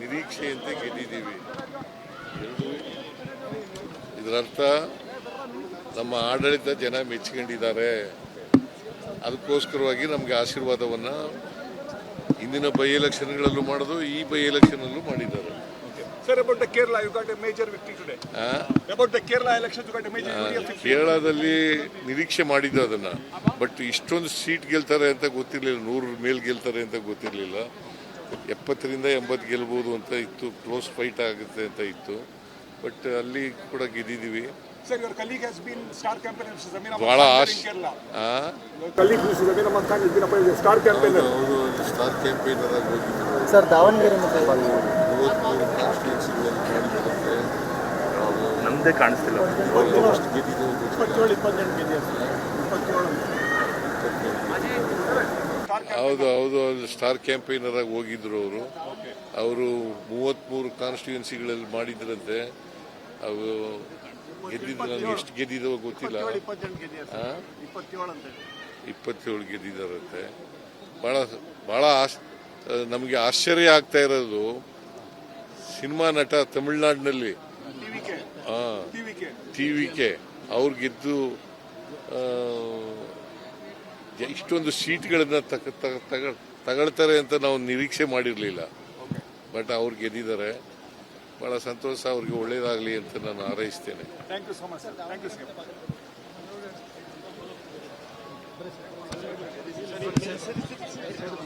ನಿರೀಕ್ಷೆಯಂತೆ ಗೆದ್ದಿದ್ದೀವಿ. ಇದರರ್ಥ ನಮ್ಮ ಆಡಳಿತ ಜನ ಮೆಚ್ಚಿಕೊಂಡಿದ್ದಾರೆ. ಅದಕ್ಕೋಸ್ಕರವಾಗಿ ನಮಗೆ ಆಶೀರ್ವಾದವನ್ನು ಇಂದಿನ ಬೈ ಎಲೆಕ್ಷನ್ಗಳಲ್ಲೂ ಮಾಡೋದು, ಈ ಬೈ ಎಲೆಕ್ಷನಲ್ಲೂ ಮಾಡಿದ್ದಾರೆ. Sir, about the Kerala, you got a major victory today. About the Kerala election, you got a major victory. ಕೇರಳದಲ್ಲಿ ನಿರೀಕ್ಷೆ ಮಾಡಿದ್ದು ಅದನ್ನ, ಬಟ್ ಇಷ್ಟೊಂದು ಸೀಟ್ ಗೆಲ್ತಾರೆ ಅಂತ ಗೊತ್ತಿರಲಿಲ್ಲ. 100 ಮೇಲೆ ಗೆಲ್ತಾರೆ ಅಂತ ಗೊತ್ತಿರಲಿಲ್ಲ. 70ರಿಂದ 80 ಗೆಲ್ಬಹುದು ಅಂತ ಇತ್ತು, ಕ್ಲೋಸ್ ಫೈಟ್ ಆಗುತ್ತೆ ಅಂತ ಇತ್ತು. ಬಟ್ ಅಲ್ಲಿ ಕೂಡ ಗೆದ್ದಿದ್ದೀವಿ. Sir, your colleague has been star campaigner in Zamina ಬಹಳ in Kerala. Your colleague who is Zamina Mantan has been a star campaigner. ಅವರು ಸ್ಟಾರ್ ಕ್ಯಾಂಪೇನರ್ ಆಗಿ ಹೋಗಿದ್ರು. ಸರ್ ದಾವಣಗೆರೆ ಮತ್ತೆ 33 ಕಾನ್ಸ್ಟಿಟ್ಯೂನ್ಸಿಗಳಲ್ಲಿ ಮಾಡಿದ್ರಂತೆ. ನಮ್ಮದೇ ಕಾಣಿಸ್ತಿಲ್ಲ. ಎಷ್ಟು ಗೆದ್ದಿದ್ದು 27-28 ಹೌದು ಸ್ಟಾರ್ ಕ್ಯಾಂಪೇನರ್ ಆಗಿ ಹೋಗಿದ್ರು ಅವರು 33 ಕಾನ್ಸ್ಟಿಟ್ಯೂನ್ಸಿಗಳಲ್ಲಿ ಮಾಡಿದ್ರಂತೆ. ಅವರು ಗೆದ್ದಿದ್ದು ನನಗೆ ಎಷ್ಟು ಗೆದ್ದಿದ್ದೋ ಗೊತ್ತಿಲ್ಲ. 27 ಗೆದ್ದಿದ್ದಾರಂತೆ. ಬಹಳ ನಮಗೆ ಆಶ್ಚರ್ಯ ಆಗ್ತಾ ಇರೋದು, ಸಿನಿಮಾ ನಟ ತಮಿಳುನಾಡಿನಲ್ಲಿ ಟಿವಿಕೆ ಅವ್ರು ಗೆದ್ದು ಇಷ್ಟೊಂದು ಸೀಟ್ಗಳನ್ನ ತಗೊಳ್ತಾರೆ ಅಂತ ನಾವು ನಿರೀಕ್ಷೆ ಮಾಡಿರಲಿಲ್ಲ. ಬಟ್ ಅವ್ರು ಗೆದ್ದಿದ್ದಾರೆ. ಬಹಳ ಸಂತೋಷ, ಅವ್ರಿಗೆ ಒಳ್ಳೇದಾಗಲಿ ಅಂತ ನಾನು ಹಾರೈಸ್ತೇನೆ. Thank you so much, sir. Thank you, sir.